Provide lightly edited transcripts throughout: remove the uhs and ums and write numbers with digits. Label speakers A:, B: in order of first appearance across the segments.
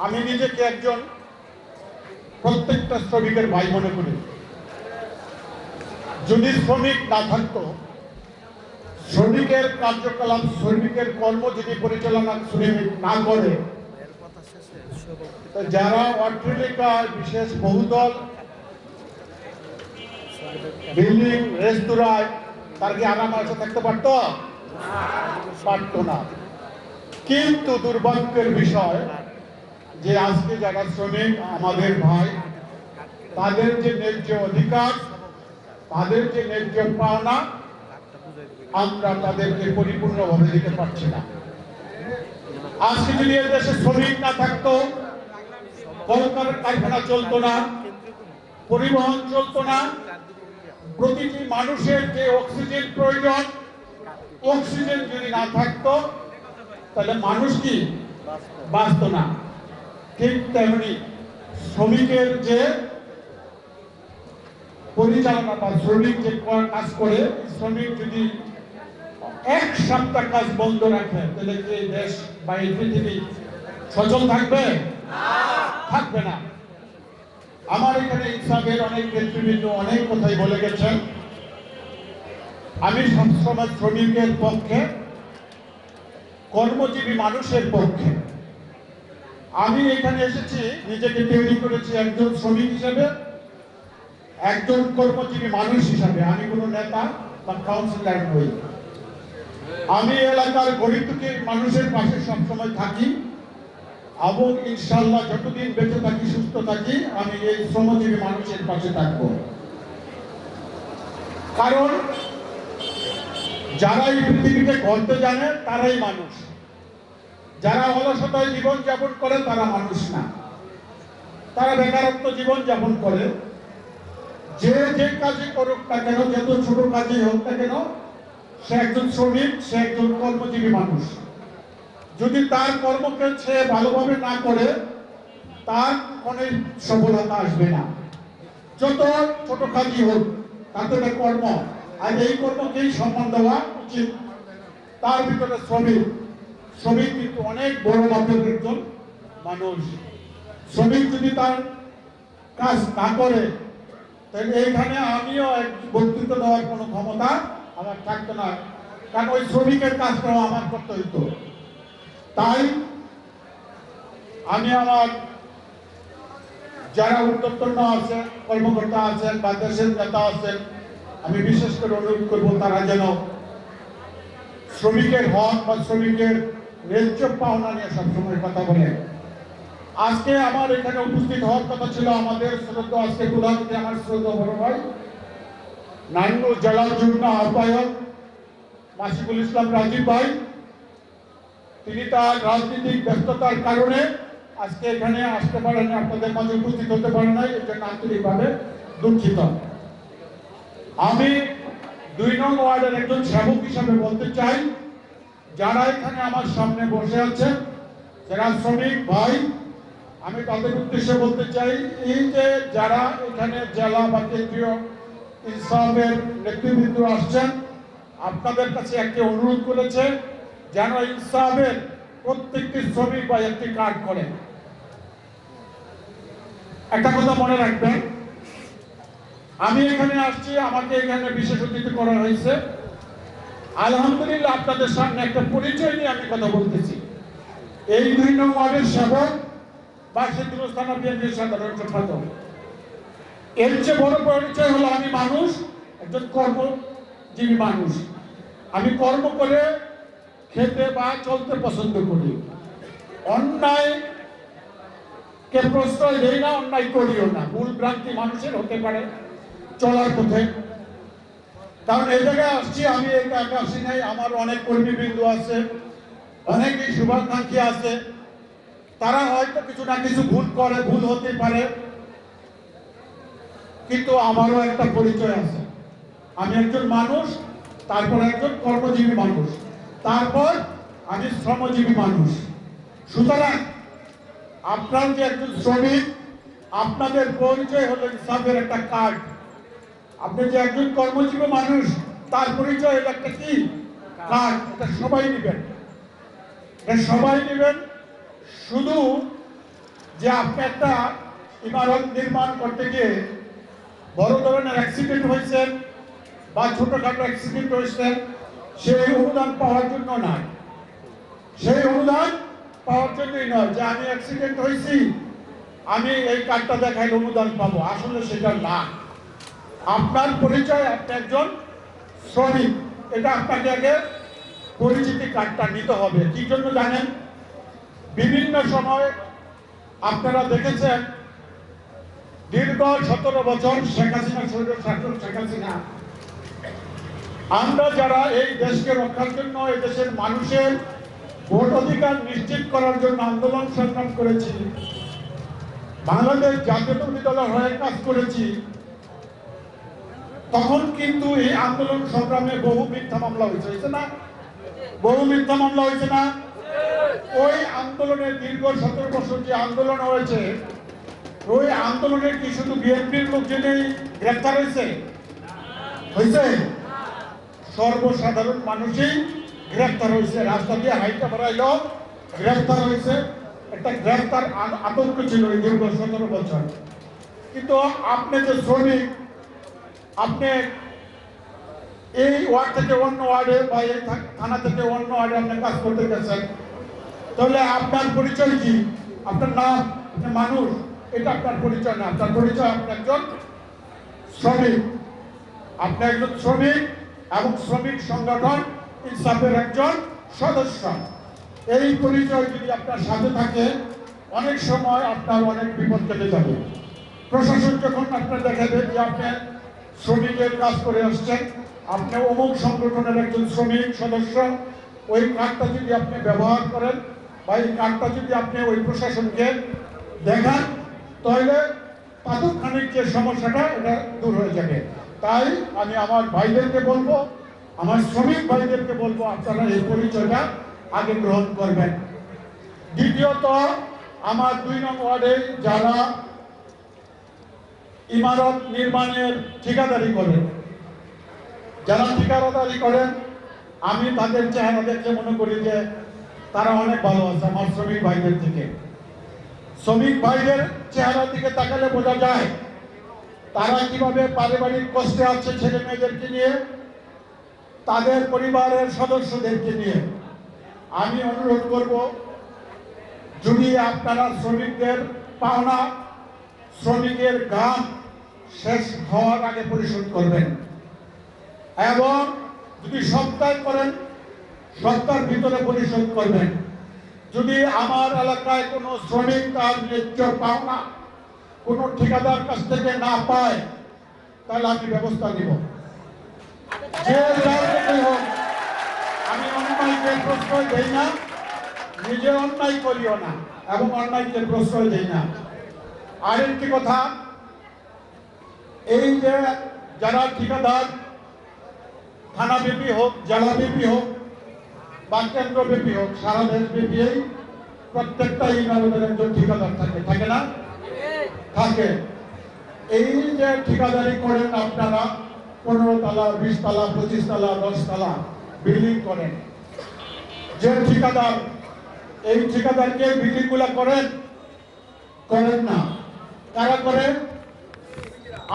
A: আমি নিজেকে একজন প্রত্যেকটা শ্রমিকের ভাই মনে করি। যদি শ্রমিক না থাকতো, শ্রমিকের কার্যকলাপ, শ্রমিকের কর্ম যদি পরিচালনা শ্রমিক না করে, যারা অট্টালিকায় বিশেষ বহুদল বিল্ডিং রেস্তোরাঁয় তার কি আরাম আসে থাকতে পারতো? পারতো না। কিন্তু দুর্ভাগ্যের বিষয় যে আজকে যারা শ্রমিক আমাদের ভাই, তাদের যে ন্যায্য অধিকার, তাদের যে ন্যায্য পাওনা, আমরা তাদেরকে পরিপূর্ণভাবে দিতে পারছি না। আজকে যদি এই দেশে শ্রমিক না থাকতো, কারখানা চলতো না, পরিবহন চলতো না, প্রতিটি মানুষের যে অক্সিজেন প্রয়োজন, অক্সিজেন যদি না থাকতো তাহলে মানুষ কি বাঁচত না। ঠিক তেমনি শ্রমিকের যে পরিচালনা বা শ্রমিক যে কাজ করে, শ্রমিক যদি এক সপ্তাহ কাজ বন্ধ রাখে তাহলে কি দেশ বা এই পৃথিবী সচল থাকবে? থাকবে না। আমার এখানে ইনসাফের অনেক নেতৃবৃন্দ অনেক কথাই বলে গেছেন। আমি সবসময় শ্রমিকের পক্ষে, কর্মজীবী মানুষের পক্ষে। আমি এখানে এসেছি, নিজেকে তৈরি করেছি একজন শ্রমিক হিসেবে, একজন কর্মজীবী মানুষ হিসাবে। আমি কোনো নেতা বা কাউন্সিলর নই। আমি এলাকার গরিব দুঃখী মানুষের পাশে সবসময় থাকি এবং ইনশাআল্লাহ যতদিন বেঁচে থাকি, সুস্থ থাকি, আমি এই শ্রমজীবী মানুষের পাশে থাকবো। কারণ যারা এই পৃথিবীকে গড়তে জানে তারাই মানুষ। যারা অলসতায় জীবন যাপন করে তারা মানুষ না, তারা বেকারত্ব জীবন যাপন করে। যে যে কাজে করুক না কেন, যত ছোট কাজই হোক না কেন, সে একজন শ্রমিক, সে একজন কর্মজীবী মানুষ। যদি তার কর্মকে সে ভালোভাবে না করে, তার কোনো সফলতা আসবে না। যত ছোট কাজই হোক, তাতে কর্ম, আর এই কর্মকেই সম্মান দেওয়া উচিত। তার ভিতরে শ্রমিক, শ্রমিক কিন্তু অনেক বড় মাপের একজন মানুষ। শ্রমিক যদি তার কাজ না করে, তাহলে এইখানে আমিও এক বক্তৃতা দেওয়ার কোনো ক্ষমতা আমার থাকতো না, কারণ ওই শ্রমিকের কাজটাও আমার করতে হইতো। তাই আমি আমার যারা উদ্যোক্তা আছেন, কর্মকর্তা আছেন বা দেশের নেতা আছেন, আমি বিশেষ করে অনুরোধ করব তারা যেন শ্রমিকের হক বা শ্রমিকের ন্যায্য পাওনা নিয়ে সবসময় কথা বলে। আজকে আমার এখানে উপস্থিত হওয়ার কথা ছিল আমাদের শ্রদ্ধা, আজকে প্রধানমন্ত্রী আমার শ্রদ্ধা বড় ভাই নারায়ণগঞ্জ জেলা যুগ্ম আহ্বায়ক মাসিকুল ইসলাম রাজীব ভাই। তিনি তার রাজনৈতিক ব্যস্ততার কারণে আজকে এখানে আসতে পারেন, আপনাদের মাঝে উপস্থিত হতে পারেন নাই, এর জন্য আন্তরিকভাবে দুঃখিত। আমি ২ নং ওয়ার্ডের একজন সেবক হিসাবে বলতে চাই, যারা এখানে আমার সামনে বসে আছেন, যারা শ্রমিক ভাই, আমি তাদের উদ্দেশ্যে বলতে চাই, এই যে যারা এখানে জেলা বা কেন্দ্রীয় ইনসাফের নেতৃবৃন্দ আসছেন, আপনাদের কাছে একটি অনুরোধ করেছে যেন ইনসাফের প্রত্যেকটি শ্রমিক ভাই একটি কার্ড করে। একটা কথা মনে রাখবেন, আমি এখানে আসছি, আমাকে এখানে বিশেষ অতিথি করা হয়েছে। আলহামদুলিল্লাহ আপনাদের সামনে একটা পরিচয় নিয়ে আমি কথা বলতেছি। এই ২ নং ওয়ার্ডের সেবক বা সিদ্দিকুর থানা বিএনপির সাধারণ সম্পাদক। এর চেয়ে বড় পরিচয় হলো আমি মানুষ, একজন কর্মজীবী মানুষ। আমি কর্ম করে খেতে বা চলতে পছন্দ করি। অন্যায়কে প্রশ্রয় দেই না, অন্যায় করিও না। ভুল ভ্রান্তি মানুষের হতে পারে চলার পথে। কারণ এই জায়গায় আসছি, আমি একা একা আসি নাই, আমার অনেক কর্মীবৃন্দ আছে, অনেকেই শুভাকাঙ্ক্ষী আছে। তারা হয়তো কিছু না কিছু ভুল করে, ভুল হতে পারে, কিন্তু আমারও একটা পরিচয় আছে। আমি একজন মানুষ, তারপর একজন কর্মজীবী মানুষ, তারপর আমি শ্রমজীবী মানুষ। সুতরাং আপনার যে একজন শ্রমিক, আপনাদের পরিচয় হলো ইনসাফের একটা কার্ড। আপনি যে একজন কর্মজীবী মানুষ, তার পরিচয় হলো একটা কি কার্ড। এটা সবাই নেবেন, এটা সবাই নেবেন। শুধু ২ নং ওয়ার্ডের সেবক বা সিদ্দিকুর থানা বিএনপির সাধারণ সম্পাদক, আমি এখানে আসছি, আমাকে এখানে বিশেষ অতিথি করা হয়েছে। আলহামদুলিল্লাহ আপনাদের সামনে একটা পরিচয় নিয়ে আমি কথা বলতেছি। এই ২ নং ওয়ার্ডের সেবক বা সিদ্দিকুর থানা বিএনপির সাধারণ সম্পাদক। আমি এখানে আসছি, আমাকে এখানে বিশেষ অতিথি করা হয়েছে। যে আপনি একটা ইমারত নির্মাণ করতে গিয়ে বড় ধরনের অ্যাক্সিডেন্ট হয়েছে বা ছোটখাটো অ্যাক্সিডেন্ট হয়েছে, সেই অনুদান পাওয়ার জন্য নয়, সেই অনুদান পাওয়ার জন্যই নয় যে আমি অ্যাক্সিডেন্ট হয়েছি আমি এই কার্ডটা দেখাইলে অনুদান পাবো, আসলে সেটা না। আপনার পরিচয় আপনি একজন শ্রমিক, এটা আপনাকে আগে পরিচিতি কার্ডটা নিতে হবে। কি জন্য জানেন? বিভিন্ন সময় আপনারা দেখেছেন দীর্ঘ 17 বছর শেখ হাসিনা শেখ হাসিনা আমরা যারা এই দেশকে রক্ষার জন্য এই দেশের মানুষের ভোট অধিকার নিশ্চিত করার জন্য আন্দোলন সংগ্রাম করেছি, বাংলাদেশ জাতীয়তাবাদী দলের হয়ে কাজ করেছি, তখন কিন্তু এই আন্দোলন সংগ্রামে বহু মিথ্যা মামলা হয়েছে না? বহু মিথ্যা মামলা হয়েছে না? ওই আন্দোলনের দীর্ঘ 17 বছর যে আন্দোলন হয়েছে, ওই আন্দোলনের কি শুধু বিএনপির লোকজনই গ্রেফতার হয়েছে? সর্বসাধারণ মানুষই গ্রেফতার হয়েছে, রাস্তা দিয়ে হাইটা বেড়াইল গ্রেফতার হয়েছে। একটা গ্রেফতার আতঙ্ক ছিল এই দীর্ঘ 17 বছর। কিন্তু আপনি যে শ্রমিক, আপনি এই ওয়ার্ড থেকে অন্য ওয়ার্ডে বা এই থানা থেকে অন্য ওয়ার্ডে আপনি কাজ করতে গেছেন, তাহলে আপনার পরিচয় কি? আপনার নাম, আপনি মানুষ, এটা আপনার পরিচয় না। আপনার পরিচয় আপনি একজন শ্রমিক, আপনি একজন শ্রমিক এবং শ্রমিক সংগঠন ইনসাফের একজন সদস্য। এই পরিচয় যদি আপনার সাথে থাকে, অনেক সময় আপনার অনেক বিপদ কেটে যাবে। প্রশাসন যখন আপনার দেখাবে যে আপনি শ্রমিকের কাজ করে আসছেন, আপনি অমুক সংগঠনের একজন শ্রমিক সদস্য, ওই কার্ডটা যদি আপনি ব্যবহার করেন বা এই কার্ডটা যদি আপনি ওই প্রশাসনকে দেখান, তাহলে তাৎক্ষণিক যে সমস্যাটা এটা দূর হয়ে যাবে। তাই আমি আমার ভাইদেরকে বলবো, আমার শ্রমিক ভাইদেরকে বলবো, আপনারা এই পরিচয়টা আগে গ্রহণ করবেন। দ্বিতীয়ত, আমার 2 নং ওয়ার্ডে যারা ইমারত নির্মাণের ঠিকাদারি করেন, যারা ঠিকাদারি করেন, আমি তাদের চেহারা দেখে মনে করি যে তারা অনেক ভালো আছে আমার শ্রমিক ভাইদের থেকে। শ্রমিক ভাইদের চেহারার দিকে তাকালে বোঝা যায় তারা কিভাবে পারিবারিক কষ্টে আছে, ছেলে মেয়েদেরকে নিয়ে, তাদের পরিবারের সদস্যদেরকে নিয়ে। আমি অনুরোধ করব, যদি আপনারা শ্রমিকদের পাওনা, শ্রমিকের ঘাম শেষ হওয়ার আগে পরিশোধ করবেন, এবং যদি সপ্তাহে করেন সপ্তাহের ভিতরে পরিশোধ করবেন। যদি আমার এলাকায় কোনো শ্রমিক তার ন্যায্য পাওনা কোনো ঠিকাদার কাছ থেকে না পায়, তাহলে আমি ব্যবস্থা নিব। যে যাই হোক, আমি অন্যায়কে প্রশ্রয় দেই না, নিজে অন্যায় করিও না এবং অন্যায়কে প্রশ্রয় দেই না। আরেকটি কথা, এই যে যারা ঠিকাদার থানাব্যাপী হোক, জেলাব্যাপী হোক বা কেন্দ্রব্যাপী হোক, সারা দেশব্যাপী প্রত্যেকটা ইমারতের একজন ঠিকাদার থাকে, থাকে না? থাকে। এই যে ঠিকাদারি করেন আপনারা, 15 তলা, 20 তলা, 25 তলা, 10 তলা বিল্ডিং করেন, যে ঠিকাদার, এই ঠিকাদারকে বিল্ডিং গুলা করেন না। কারা করেন?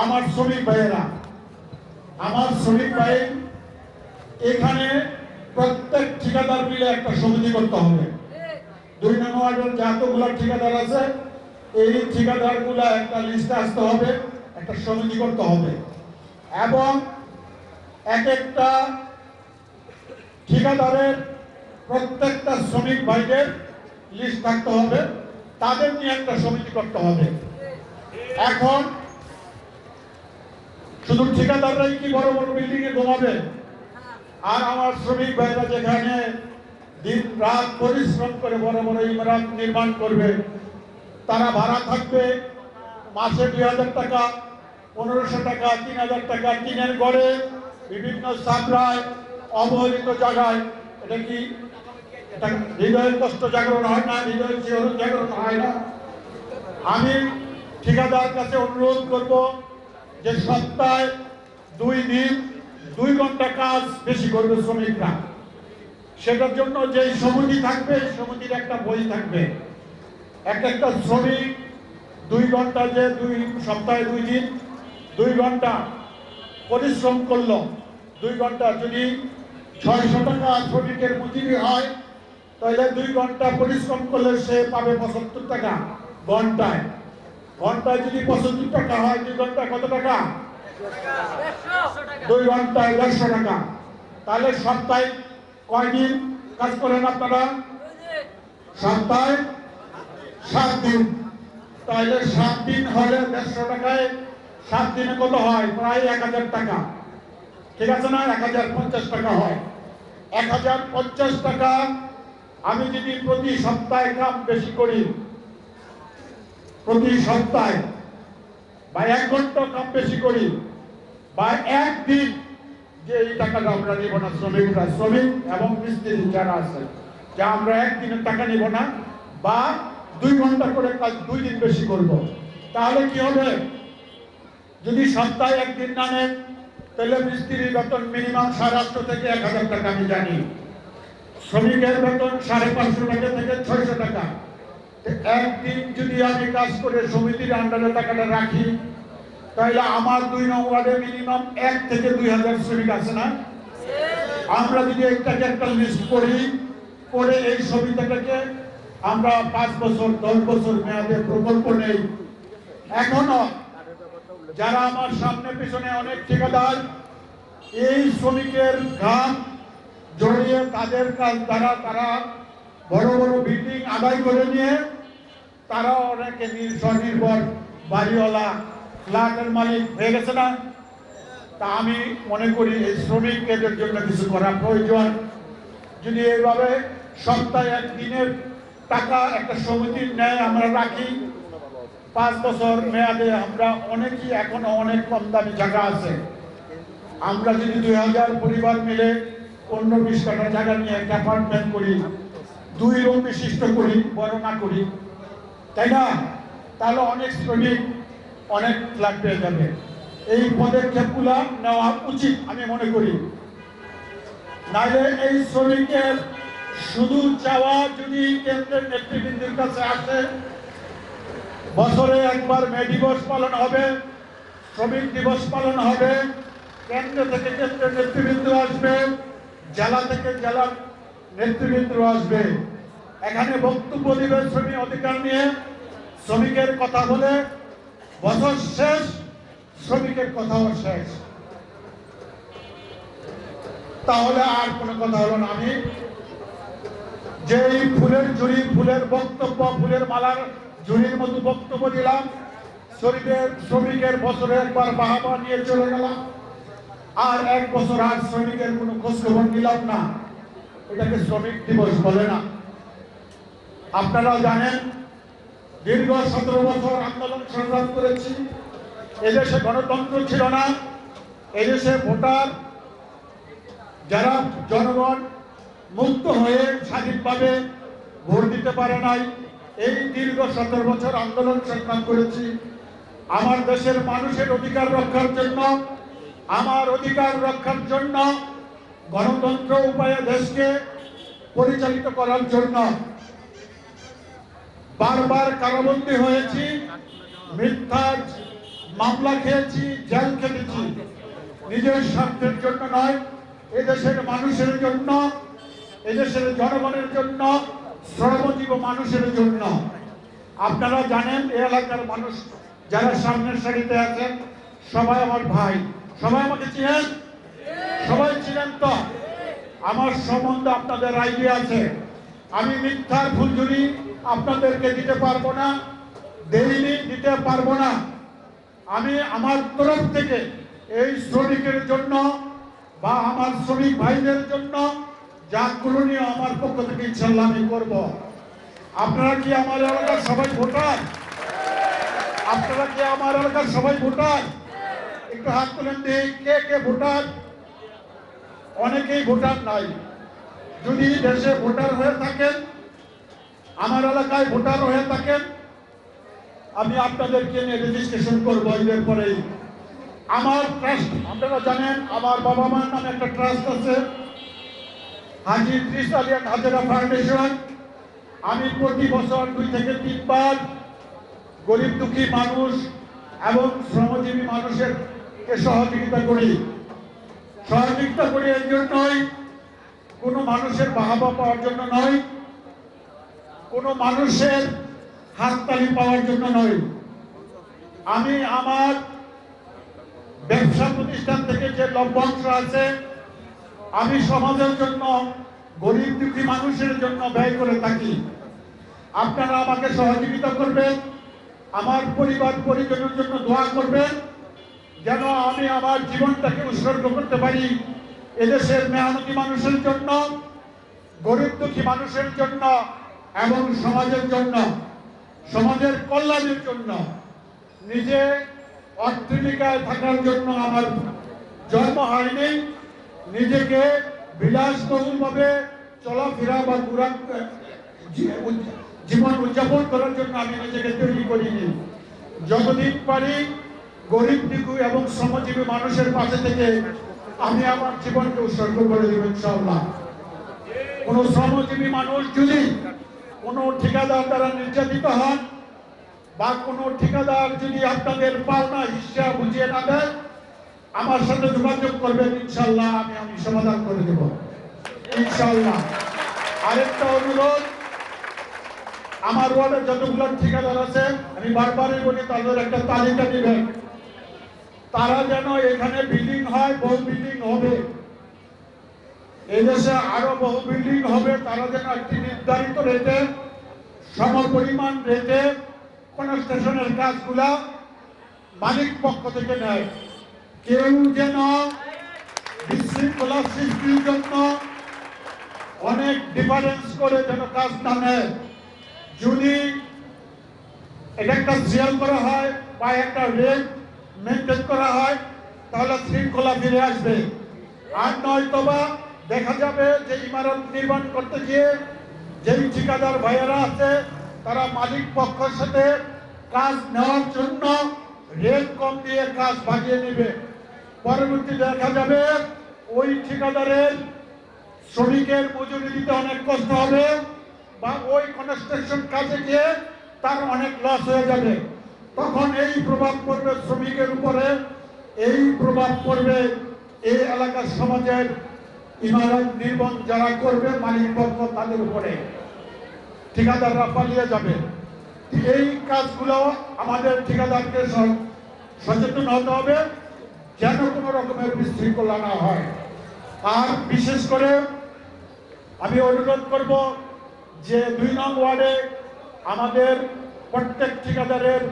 A: আমার শ্রমিক ভাইয়েরা। আমার শ্রমিক ভাই, এখানে প্রত্যেক ঠিকাদার মিলে একটা সমিতি করতে হবে। 2 নং ওয়ার্ডের যতগুলো ঠিকাদার আছে, এই ঠিকাদার গুলা একটা লিস্টে আসতে হবে, একটা সমিতি করতে হবে, এবং এক একটা ঠিকাদারের প্রত্যেকটা শ্রমিক ভাইদের লিস্ট থাকতে হবে, তাদের নিয়ে একটা সমিতি করতে হবে। এখন শুধু ঠিকাদাররাই কি বড় বড় বিল্ডিং এ ঘুমাবে? আর আমার শ্রমিক ভাইরা যেখানে দিন রাত পরিশ্রম করে বড় বড় ইমারত নির্মাণ করবে, তারা ভাড়া থাকবে মাসে 2000 টাকা, 1500 টাকা, 3000 টাকা, টিনের ঘরে, বিভিন্ন সাবরায়, অবহেলিত জায়গায়। এটা কি এটা হৃদয়ের কষ্ট জাগরণ হয় না? হৃদয়ের শিহরণ জাগরণ হয় না? আমি ঠিকাদার কাছে অনুরোধ করব যে সপ্তাহে 2 দিন 2 ঘন্টা কাজ বেশি করবে শ্রমিকরা। সেটার জন্য যে সমিতি থাকবে, সমিতির একটা বই থাকবে, একটা শ্রমিক 2 ঘন্টা যে 2 সপ্তাহে 2 দিন 2 ঘন্টা পরিশ্রম করলো, 2 ঘন্টা যদি 600 টাকা শ্রমিকের মজুরি হয়, তাহলে 2 ঘন্টা পরিশ্রম করলে সে পাবে 75 টাকা ঘন্টায়। ঘন্টায় যদি 75 টাকা হয়, 2 ঘন্টায় কত টাকা? 2 ঘন্টায় 150 টাকা। তাহলে সপ্তাহে কয় দিন কাজ করেন আপনারা? সপ্তাহে 7 দিন। তাহলে 7 দিন হলে 150 টাকায় 7 দিনে কত হয়? প্রায় 1000 টাকা। ঠিক আছে না? 1050 টাকা হয়। 1050 টাকা আমি যদি প্রতি সপ্তাহে কাম বেশি করি, প্রতি সপ্তাহে বা 1 ঘন্টা কাম বেশি করি, বা একদিন যে এই টাকাটা আমরা নিব না, শ্রমিকরা, শ্রমিক এবং মিস্ত্রি যারা আছে, যে আমরা একদিনের টাকা নিব না, বা 2 ঘন্টা করে কাজ 2 দিন বেশি করব, তাহলে কি হবে? যদি সপ্তাহে 1 দিন না নেন, তাহলে মিস্ত্রির বেতন মিনিমাম 850 থেকে 1000 টাকা আমি জানি। শ্রমিকের বেতন 550 টাকা থেকে 600 টাকা। একদিন যদি আমি কাজ করে সমিতির আন্ডারে টাকাটা রাখি, তাহলে আমার 2 নং ওয়ার্ডে মিনিমাম 1 থেকে 2000 শ্রমিক আছে না? আমরা যদি একটা লিস্ট করি, করে এই সমিতিটাকে আমরা 5 বছর 10 বছর মেয়াদে প্রকল্প নেই, এখনো যারা আমার সামনে পিছনে অনেক ঠিকাদার এই শ্রমিকের ঘাম জড়িয়ে তাদের কাজ দ্বারা তারা বড় বড় বিল্ডিং আদায় করে নিয়ে তারা অনেকে স্বনির্ভর বাড়িওয়ালা ফ্ল্যাটের মালিক হয়ে গেছে না? তা আমি মনে করি এই শ্রমিকদের জন্য কিছু করা প্রয়োজন। যদি এইভাবে সপ্তাহে 1 দিনের টাকা একটা সমিতির ন্যায় আমরা রাখি, 5 বছর মেয়াদে আমরা অনেকেই এখনো অনেক কম দামি জায়গা আছে, আমরা যদি 2000 পরিবার মিলে 15-20 কাঠা জায়গা নিয়ে একটা অ্যাপার্টমেন্ট করি, 2 রুম বিশিষ্ট করি, বড় না করি, তাই না? তাহলে অনেক শ্রমিক অনেক ফ্ল্যাট পেয়ে যাবে। এই পদক্ষেপগুলো নেওয়া উচিত আমি মনে করি। নাহলে এই শ্রমিকের শুধু চাওয়া যদি কেন্দ্রের নেতৃবৃন্দের কাছে আসে, বছরে একবার মে দিবস পালন হবে, শ্রমিক দিবস পালন হবে, কেন্দ্র থেকে কেন্দ্রের নেতৃবৃন্দ আসবে, জেলা থেকে জেলার নেতৃবৃন্দ আসবে, এখানে বক্তব্য দিবে শ্রমিক অধিকার নিয়ে, শ্রমিকের কথা বলে, বছর শেষ শ্রমিকের কথাও শেষ। তাহলে আর কোনো কথা হলো না। আমি যেই ফুলের ঝুড়ি, ফুলের বক্তব্য, ফুলের মালার ঝুড়ির মতো বক্তব্য দিলাম, শ্রমিকের বছরে একবার বাহাবা নিয়ে চলে গেলাম, আর 1 বছর আর শ্রমিকের কোনো খোঁজখবর নিলাম না, এটাকে শ্রমিক দিবস বলে না। আপনারা জানেন দীর্ঘ 17 বছর আন্দোলন সংগ্রাম করেছি, এদেশে গণতন্ত্র ছিল না, এদেশে ভোটার যারা জনগণ মুক্ত হয়ে স্বাধীনভাবে ভোট দিতে পারে নাই। এই দীর্ঘ 17 বছর আন্দোলন সংগ্রাম করেছি আমার দেশের মানুষের অধিকার রক্ষার জন্য, আমার অধিকার রক্ষার জন্য, গণতন্ত্র উপায়ে দেশকে পরিচালিত করার জন্য। বারবার কারাবন্দী হয়েছি, মিথ্যা মামলা খেয়েছি, জেল খেটেছি, নিজের স্বার্থের জন্য নয়, এদেশের মানুষের জন্য, এদেশের জনগণের জন্য, শ্রমজীব মানুষের জন্য। আপনারা জানেন এই এলাকার মানুষ যারা সামনের সারিতে আছেন সবাই আমার ভাই, সবাই আমাকে চিনেন, সবাই চিনেন তো? আমার সম্বন্ধে আপনাদের আইডিয়া আছে। আমি মিথ্যার ফুলঝুরি আপনাদেরকে দিতে পারবো না, দেইনি, দিতে পারবো না। আমি আমার তরফ থেকে এই শ্রমিকের জন্য বা আমার শ্রমিক ভাইদের জন্য যা করণীয় আমার পক্ষ থেকে ইনশাআল্লাহ আমি করব। আপনারা কি আমার এলাকার সবাই ভোটার? আপনারা কি আমার এলাকার সবাই ভোটার? একটু হাত তুলেন দিই, কে কে ভোটার? অনেকেই ভোটার নাই। যদি দেশে ভোটার হয়ে থাকেন, আমার এলাকায় ভোটার হয়ে থাকেন, আমি আপনাদেরকে নিয়ে রেজিস্ট্রেশন করবো এর পরেই। আমার ট্রাস্ট, আপনারা জানেন আমার বাবা মার নামে একটা ট্রাস্ট আছে, হাজী ইদ্রিস আলী এন্ড হাজেরা ফাউন্ডেশন। আমি প্রতি বছর 2 থেকে 3 বার গরিব দুঃখী মানুষ এবং শ্রমজীবী মানুষের সহযোগিতা করি এই জন্যই, কোনো মানুষের বাহবা পাওয়ার জন্য নয়, কোনো মানুষের হাততালি পাওয়ার জন্য নয়। আমি আমার ব্যবসা প্রতিষ্ঠান থেকে যে লভ্যাংশ আছে আমি সমাজের জন্য, গরিব দুঃখী মানুষের জন্য ব্যয় করে থাকি। আপনারা আমাকে সহযোগিতা করবেন, আমার পরিবার পরিজনের জন্য দোয়া করবেন, যেন আমি আমার জীবনটাকে উৎসর্গ করতে পারি এদেশের মেহনতি মানুষের জন্য, গরিব দুঃখী মানুষের জন্য এবং সমাজের জন্য, সমাজের কল্যাণের জন্য। নিজে অট্টালিকায় থাকার জন্য আমার জন্ম হয়নি, নিজেকে বিলাসবহুলভাবে চলাফেরা বা জীবন উদযাপন করার জন্য আমি নিজেকে তৈরি করিনি। যতদিন পারি গরিব দুঃখী এবং শ্রমজীবী মানুষের পাশে থেকে আমি আমার জীবনকে উৎসর্গ করে দেব ইনশাআল্লাহ। কোন শ্রমজীবী মানুষ যদি কোনো ঠিকাদার দ্বারা নির্যাতিত হন বা কোনো ঠিকাদার যদি আপনাদের পাওনা হিসাব বুঝিয়ে না দেয়, আমার সাথে যোগাযোগ করবেন, ইনশাআল্লাহ আমি সমাধান করে দেব ইনশাআল্লাহ। আরেকটা অনুরোধ, আমার ওয়ার্ডে যতগুলো ঠিকাদার আছে আমি বারবারই বলি তাদের একটা তালিকা দিবেন। তারা যেন এখানে বিল্ডিং হয়, বহু বিল্ডিং হবে, এদেশে আরো বহু বিল্ডিং হবে, তারা যেন একটি নির্ধারিত রেটে, সমপরিমাণ রেটে কনস্ট্রাকশনের কাজগুলা মালিক পক্ষ থেকে নেয়। কেউ যেন বিশৃঙ্খলা সৃষ্টির জন্য অনেক ডিফারেন্স করে যেন কাজ না নেয়। যদি এটা একটা সিএল করা হয় বা একটা রেট মেনটেন করা হয় তাহলে শৃঙ্খলা ফিরে আসবে। আর নয়তোবা দেখা যাবে যে ইমারত নির্মাণ করতে গিয়ে যেই ঠিকাদার ভাইয়েরা আছে তারা মালিক পক্ষের সাথে কাজ নেওয়ার জন্য রেট কম দিয়ে কাজ ভাগিয়ে নেবে। পরবর্তী দেখা যাবে ওই ঠিকাদারের শ্রমিকের মজুরি দিতে অনেক কষ্ট হবে বা ওই কনস্ট্রাকশন কাজে গিয়ে তার অনেক লস হয়ে যাবে। তখন এই প্রভাব পড়বে শ্রমিকের উপরে, এই প্রভাব পড়বে এই এলাকার সমাজের ইমারত নির্মাণ যারা করবে মালিক পক্ষ তাদের উপরে, ঠিকাদাররা পালিয়ে যাবে। এই কাজগুলো আমাদের ঠিকাদারকে সচেতন হতে হবে যেন কোনো রকমের বিশৃঙ্খলা না হয়। আর বিশেষ করে আমি অনুরোধ করব যে 2 নং ওয়ার্ডে আমাদের প্রত্যেক ঠিকাদারের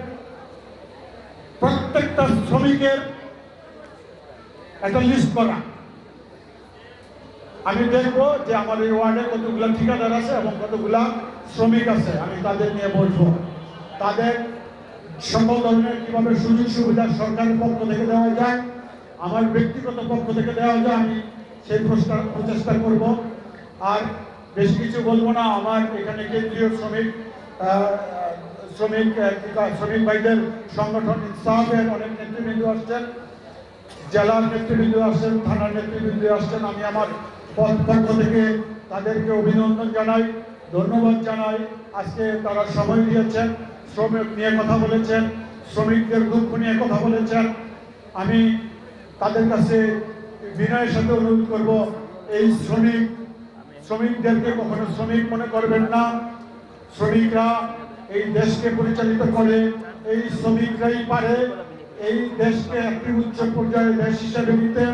A: প্রত্যেকটা শ্রমিকের একটা লিস্ট করা। আমি দেখব যে আমার এই ওয়ার্ডে কতগুলো ঠিকাদার আছে এবং কতগুলা শ্রমিক আছে, আমি তাদের নিয়ে বলবো। তাদের সকল ধরনের কিভাবে সুযোগ সুবিধা সরকারের পক্ষ থেকে দেওয়া যায়, আমার ব্যক্তিগত পক্ষ থেকে দেওয়া যায়, আমি সেই প্রচেষ্টা করব। আর বেশি কিছু বলবো না। আমার এখানে কেন্দ্রীয় শ্রমিক ভাইদের সংগঠন ইনসাফের অনেক নেতৃবৃন্দ আসছেন, জেলার নেতৃবৃন্দ আসছেন, থানার নেতৃবৃন্দ আসছেন। আমি আমার পক্ষ থেকে তাদেরকে অভিনন্দন জানাই, ধন্যবাদ জানাই। আজকে তারা সময় দিয়েছেন, শ্রমিক নিয়ে কথা বলেছেন, শ্রমিকদের দুঃখ নিয়ে কথা বলেছেন। আমি তাদের কাছে বিনয়ের সাথে অনুরোধ করব, এই শ্রমিকদেরকে কখনো শ্রমিক মনে করবেন না। শ্রমিকরা এই দেশকে পরিচালিত করে, এই শ্রমিকরাই পারে এই দেশকে একটি উচ্চ পর্যায়ের দেশ হিসেবে নিতে,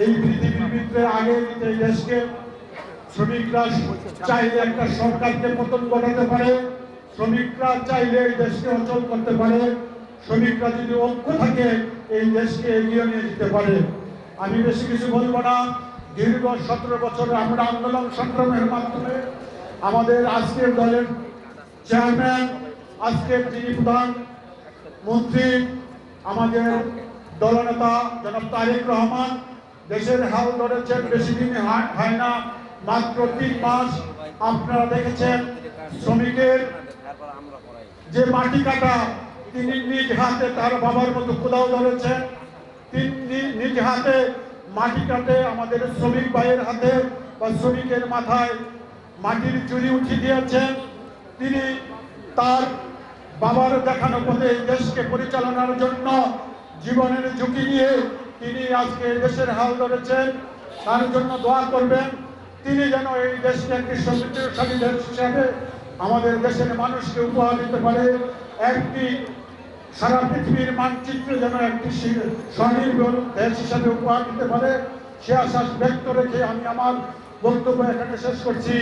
A: এই পৃথিবীর ভিতরে আগে নিতে। এই দেশকে শ্রমিকরা চাইলে একটা সরকারকে পতন ঘটাতে পারে, শ্রমিকরা চাইলে এই দেশকে অচল করতে পারে, শ্রমিকরা যদি ঐক্য থাকে এই দেশকে এগিয়ে নিয়ে যেতে পারে। আমি বেশি কিছু বলবো না। দীর্ঘ 17 বছর আমরা আন্দোলন সংগ্রামের মাধ্যমে আমাদের আজকের দলের চেয়ারম্যান, আজকের যিনি প্রধান মন্ত্রী, আমাদের দলনেতা জনাব তারেক রহমান দেশের হাল ধরেছেন। বেশি দিন হয় না, মাত্র 3 মাস। আপনারা দেখেছেন শ্রমিকের যে মাটি কাটা, তিনি নিজ হাতে তার বাবার মতো কোদাও ধরেছেন, তিনি নিজ হাতে মাটি কাটে আমাদের শ্রমিক ভাইয়ের হাতে বা শ্রমিকের মাথায় মাটির চুরি উঠিয়ে দিয়েছেন। তিনি তার বাবার দেখানো পথে এই দেশকে পরিচালনার জন্য জীবনের ঝুঁকি নিয়ে তিনি আজকে দেশের হাল ধরেছেন। তার জন্য দোয়া করবেন, তিনি যেন এই দেশকে একটি সমৃদ্ধশালী দেশ হিসাবে আমাদের দেশের মানুষকে উপহার দিতে পারে, একটি সারা পৃথিবীর মানচিত্রে যেন একটি স্বনির্ভর দেশ হিসাবে উপহার দিতে পারে, সে আশ্বাস ব্যক্ত রেখে আমি আমার বক্তব্য এখানে শেষ করছি।